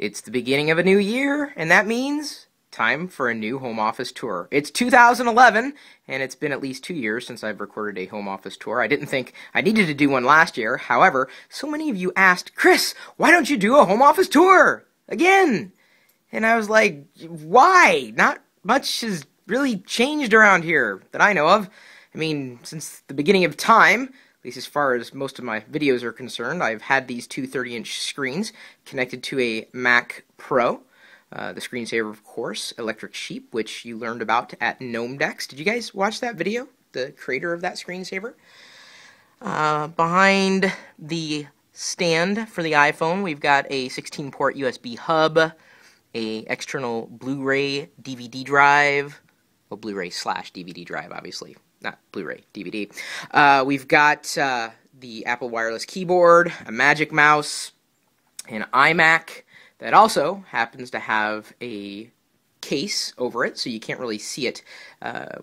It's the beginning of a new year, and that means time for a new home office tour. It's 2011, and it's been at least 2 years since I've recorded a home office tour. I didn't think I needed to do one last year. However, so many of you asked, Chris, why don't you do a home office tour again? And I was like, why? Not much has really changed around here that I know of. I mean, since the beginning of time, at least as far as most of my videos are concerned, I've had these two 30-inch screens connected to a Mac Pro. The screensaver, of course, Electric Sheep, which you learned about at GnomeDex. Did you guys watch that video? The creator of that screensaver? Behind the stand for the iPhone, we've got a 16-port USB hub, a external Blu-ray DVD drive, well, Blu-ray/DVD drive, obviously, not Blu-ray, DVD. We've got the Apple wireless keyboard, a Magic Mouse, an iMac that also happens to have a case over it, so you can't really see it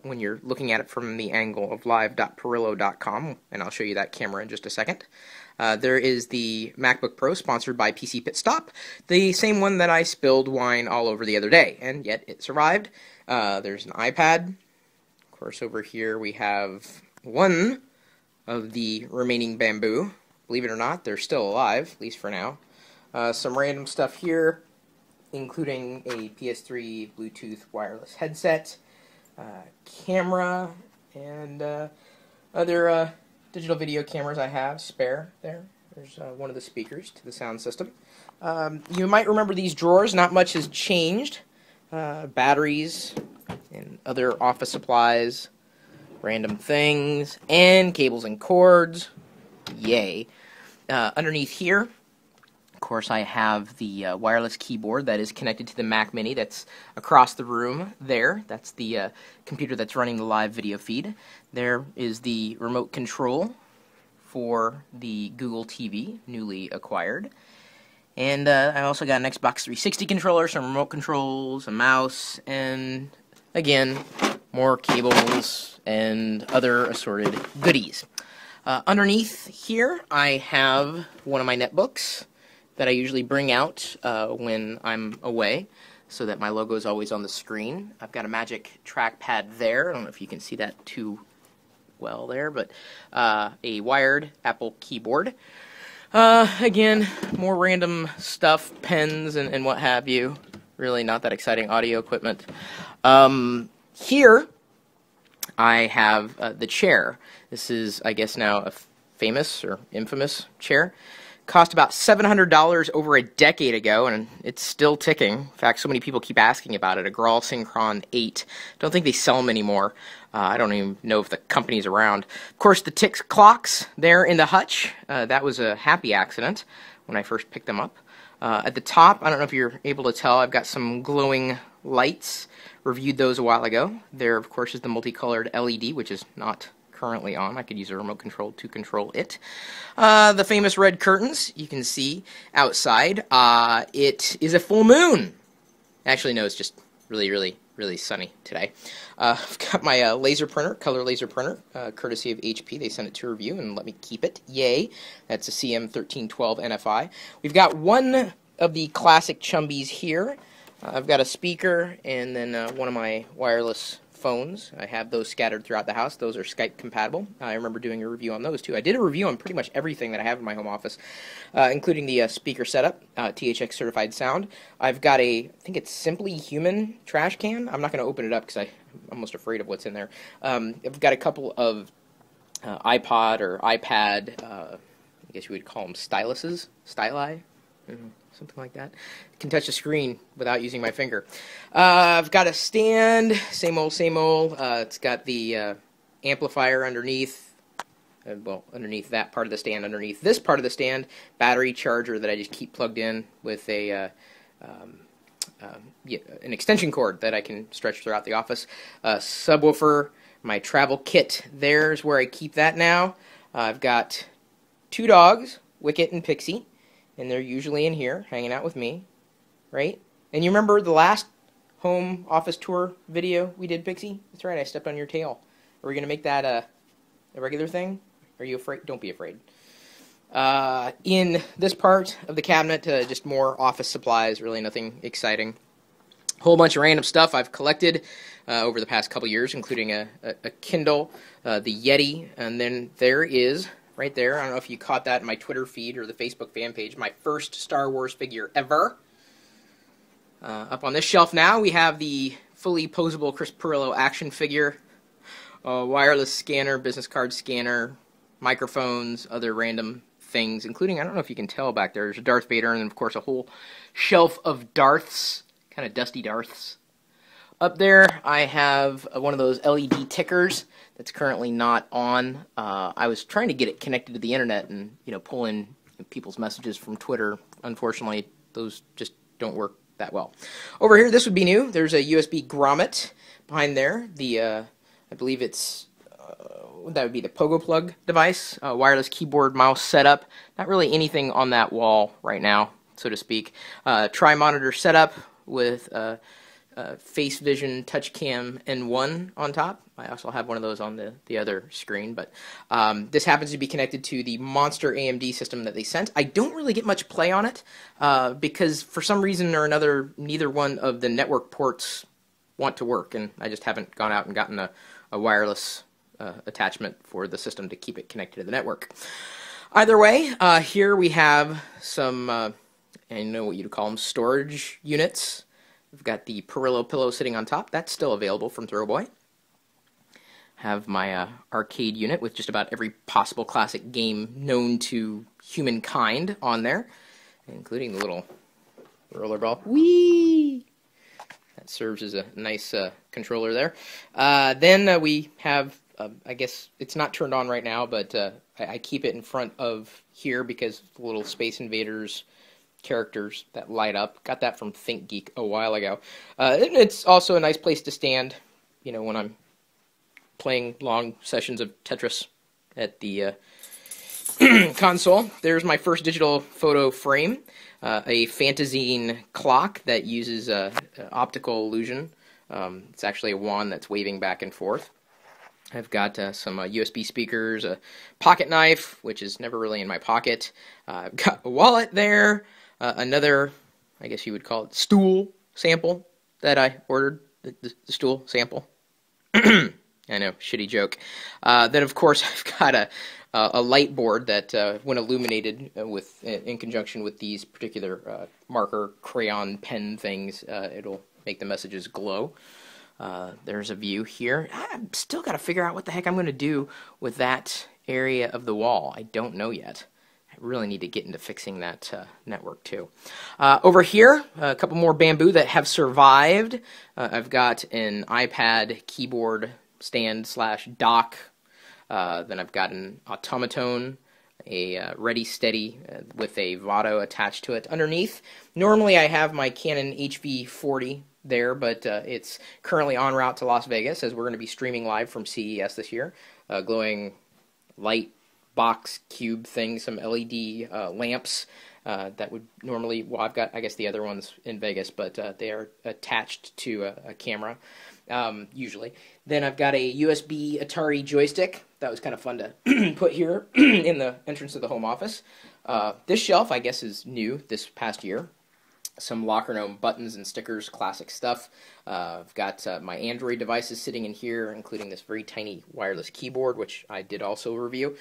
when you're looking at it from the angle of live.pirillo.com, and I'll show you that camera in just a second. There is the MacBook Pro, sponsored by PC Pit Stop, the same one that I spilled wine all over the other day, and yet it survived. There's an iPad. Of course, over here we have one of the remaining bamboo. Believe it or not, they're still alive, at least for now. Some random stuff here, including a PS3 Bluetooth wireless headset, camera, and other digital video cameras I have spare there. There's one of the speakers to the sound system. You might remember these drawers. Not much has changed. Batteries and other office supplies, random things, and cables and cords. Yay. Underneath here, of course, I have the wireless keyboard that is connected to the Mac Mini that's across the room there. That's the computer that's running the live video feed. There is the remote control for the Google TV, newly acquired. And I also got an Xbox 360 controller, some remote controls, a mouse, and again, more cables and other assorted goodies. Underneath here, I have one of my netbooks that I usually bring out when I'm away, so that my logo is always on the screen. I've got a Magic trackpad there. I don't know if you can see that too well there, but a wired Apple keyboard. Again, more random stuff, pens and what have you. Really not that exciting audio equipment. Here, I have the chair. This is, I guess, now a famous or infamous chair. Cost about $700 over a decade ago, and it's still ticking. In fact, so many people keep asking about it. A Grawl Synchron 8. Don't think they sell them anymore. I don't even know if the company's around. Of course, the tick clocks there in the hutch. That was a happy accident when I first picked them up. At the top, I don't know if you're able to tell, I've got some glowing lights. Reviewed those a while ago. There, of course, is the multicolored LED, which is not currently on. I could use a remote control to control it. The famous red curtains you can see outside. It is a full moon. Actually, no, it's just really sunny today. I've got my laser printer, color laser printer, courtesy of HP. They sent it to review and let me keep it. Yay. That's a CM1312 NFI. We've got one of the classic Chumbies here. I've got a speaker and then one of my wireless phones. I have those scattered throughout the house. Those are Skype compatible. I remember doing a review on those too. I did a review on pretty much everything that I have in my home office, including the speaker setup, THX certified sound. I've got I think it's Simply Human trash can. I'm not going to open it up because I'm almost afraid of what's in there. I've got a couple of iPod or iPad, I guess you would call them styluses, styli. Something like that. I can touch the screen without using my finger. I've got a stand, same old, same old. It's got the amplifier underneath, well, underneath that part of the stand, underneath this part of the stand, battery charger that I just keep plugged in with an extension cord that I can stretch throughout the office. Subwoofer, my travel kit, there's where I keep that now. I've got two dogs, Wicket and Pixie. And they're usually in here, hanging out with me, right? And you remember the last home office tour video we did, Pixie? That's right, I stepped on your tail. Are we going to make that a regular thing? Are you afraid? Don't be afraid. In this part of the cabinet, just more office supplies, really nothing exciting. A whole bunch of random stuff I've collected over the past couple years, including a Kindle, the Yeti, and then there is, right there, I don't know if you caught that in my Twitter feed or the Facebook fan page, my first Star Wars figure ever. Up on this shelf now, we have the fully posable Chris Pirillo action figure, wireless scanner, business card scanner, microphones, other random things, including, I don't know if you can tell back there, there's a Darth Vader, and then, of course, a whole shelf of Darths, kind of dusty Darths. Up there, I have one of those LED tickers that's currently not on. I was trying to get it connected to the internet and, pull in people's messages from Twitter. Unfortunately, those just don't work that well. Over here, this would be new. There's a USB grommet behind there. I believe it's, that would be the Pogo Plug device, wireless keyboard mouse setup. Not really anything on that wall right now, so to speak. Tri-monitor setup with Face Vision TouchCam N1 on top. I also have one of those on the other screen, but this happens to be connected to the Monster AMD system that they sent. I don't really get much play on it because for some reason or another, neither one of the network ports want to work, and I just haven't gone out and gotten a wireless attachment for the system to keep it connected to the network. Either way, here we have some, I know what you'd call them, storage units. We've got the Pirillo pillow sitting on top. That's still available from Throwboy. Have my arcade unit with just about every possible classic game known to humankind on there, including the little rollerball. Whee! That serves as a nice controller there. Then we have, I guess it's not turned on right now, but I keep it in front of here because the little Space Invaders characters that light up. Got that from ThinkGeek a while ago. And it's also a nice place to stand, when I'm playing long sessions of Tetris at the console. There's my first digital photo frame, a Fantazine clock that uses optical illusion. It's actually a wand that's waving back and forth. I've got some USB speakers, a pocket knife, which is never really in my pocket. I've got a wallet there, another, I guess you would call it, stool sample that I ordered, the stool sample. I know, shitty joke. Then, of course, I've got a light board that, when illuminated in conjunction with these particular marker crayon pen things, it'll make the messages glow. There's a view here. I've still got to figure out what the heck I'm going to do with that area of the wall. I don't know yet. I really need to get into fixing that network too. Over here, a couple more bamboo that have survived. I've got an iPad keyboard stand / dock. Then I've got an automaton, a Ready Steady with a Vado attached to it underneath. Normally I have my Canon HV40 there, but it's currently en route to Las Vegas as we're going to be streaming live from CES this year. Glowing light box cube thing, some LED lamps that would normally, well, I've got, I guess, the other ones in Vegas, but they are attached to a camera. Usually. Then I've got a USB Atari joystick. That was kind of fun to put here in the entrance of the home office. This shelf, I guess, is new this past year. Some Locker Gnome buttons and stickers, classic stuff. I've got my Android devices sitting in here, including this very tiny wireless keyboard, which I did also review.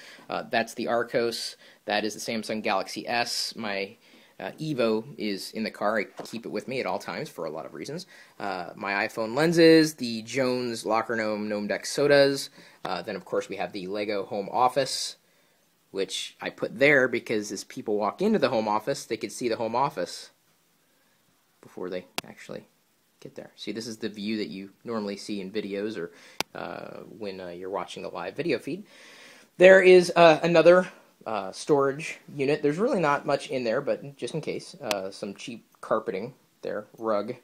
That's the Arcos. That is the Samsung Galaxy S. My Evo is in the car. I keep it with me at all times for a lot of reasons. My iPhone lenses, the Jones Locker Gnome Gnome Deck sodas. Then, of course, we have the Lego Home Office, which I put there because as people walk into the home office, they could see the home office before they actually get there. See, this is the view that you normally see in videos or when you're watching a live video feed. There is another storage unit. There's really not much in there, but just in case, some cheap carpeting there, rug.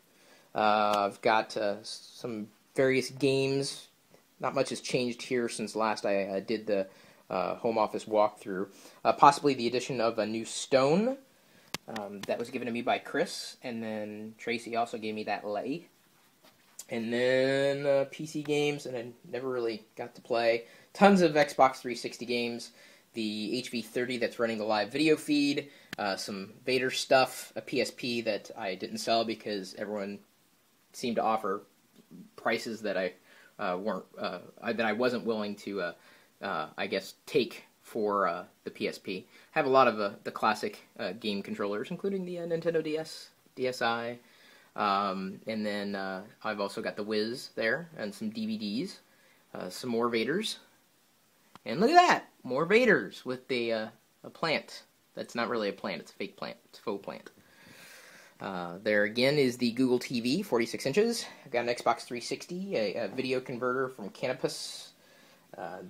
I've got some various games. Not much has changed here since last I did the home office walkthrough. Possibly the addition of a new stone that was given to me by Chris, and then Tracy also gave me that lei. And then PC games, and I never really got to play. Tons of Xbox 360 games. the HV30 that's running the live video feed, some Vader stuff, a PSP that I didn't sell because everyone seemed to offer prices that I wasn't willing to, I guess, take for the PSP. I have a lot of the classic game controllers, including the Nintendo DS, DSi, and then I've also got the Wiz there, and some DVDs, some more Vaders, and look at that, more Vaders with a plant. That's not really a plant, it's a fake plant, it's a faux plant. There again is the Google TV, 46 inches. I've got an Xbox 360, a video converter from Canopus.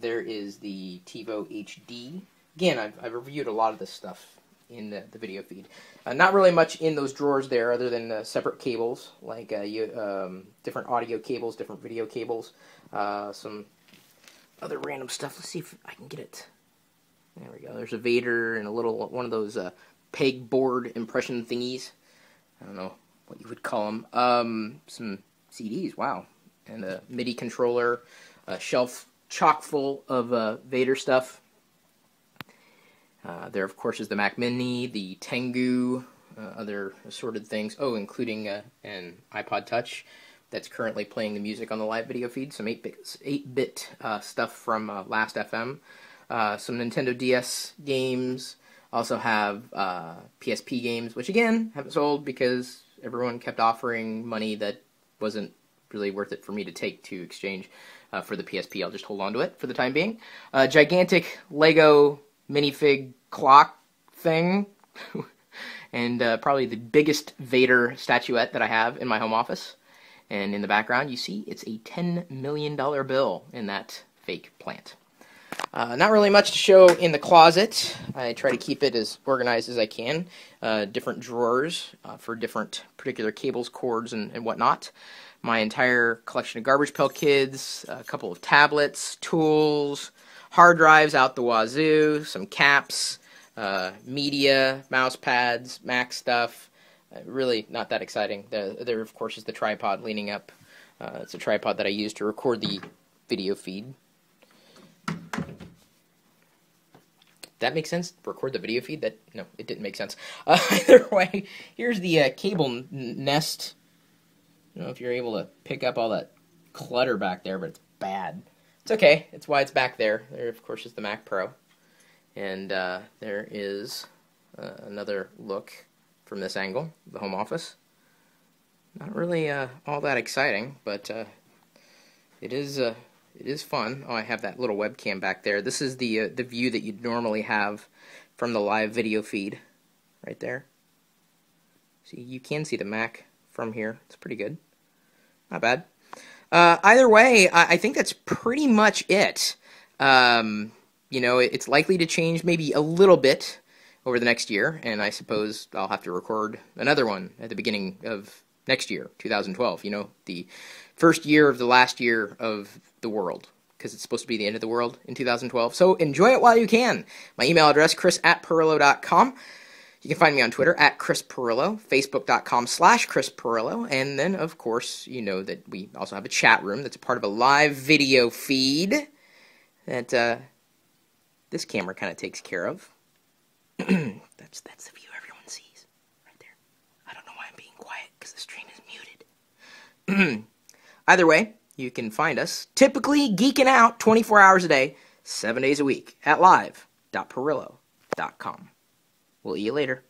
There is the TiVo HD. Again, I've reviewed a lot of this stuff in the video feed. Not really much in those drawers there other than separate cables, like different audio cables, different video cables, some other random stuff. Let's see if I can get it. There we go. There's a Vader and a little one of those pegboard impression thingies. I don't know what you would call them. Some CDs, wow. And a MIDI controller, a shelf chock full of Vader stuff. There, of course, is the Mac Mini, the Tengu, other assorted things. Oh, including an iPod Touch that's currently playing the music on the live video feed. Some 8-bit stuff from Last.fm. Some Nintendo DS games. Also have PSP games, which again, haven't sold because everyone kept offering money that wasn't really worth it for me to take to exchange for the PSP. I'll just hold on to it for the time being. Gigantic Lego minifig clock thing, and probably the biggest Vader statuette that I have in my home office. And in the background, you see it's a $10 million bill in that fake plant. Not really much to show in the closet. I try to keep it as organized as I can. Different drawers for different particular cables, cords, and whatnot. My entire collection of Garbage Pail Kids, a couple of tablets, tools, hard drives out the wazoo, some caps, media, mouse pads, Mac stuff. Really not that exciting. There, of course, is the tripod leaning up. It's a tripod that I use to record the video feed. That makes sense? Record the video feed? No, it didn't make sense. Either way, here's the cable nest. I don't know if you're able to pick up all that clutter back there, but it's bad. It's okay. It's why it's back there. There, of course, is the Mac Pro. And there is another look from this angle, the home office. Not really all that exciting, but it is fun. Oh, I have that little webcam back there. This is the view that you'd normally have from the live video feed, right there. See, you can see the Mac from here. It's pretty good. Not bad. Either way, I think that's pretty much it. You know, it's likely to change maybe a little bit over the next year, and I suppose I'll have to record another one at the beginning of next year, 2012. You know, the first year of the last year of the world, because it's supposed to be the end of the world in 2012. So enjoy it while you can. My email address, chris@pirillo.com. You can find me on Twitter @ChrisPirillo, Facebook.com/ChrisPirillo, and then, of course, you know that we also have a chat room that's a part of a live video feed that this camera kind of takes care of. That's the view everyone sees right there. I don't know why I'm being quiet because the stream is muted. Either way, you can find us typically geeking out 24 hours a day, 7 days a week at live.pirillo.com. We'll see you later.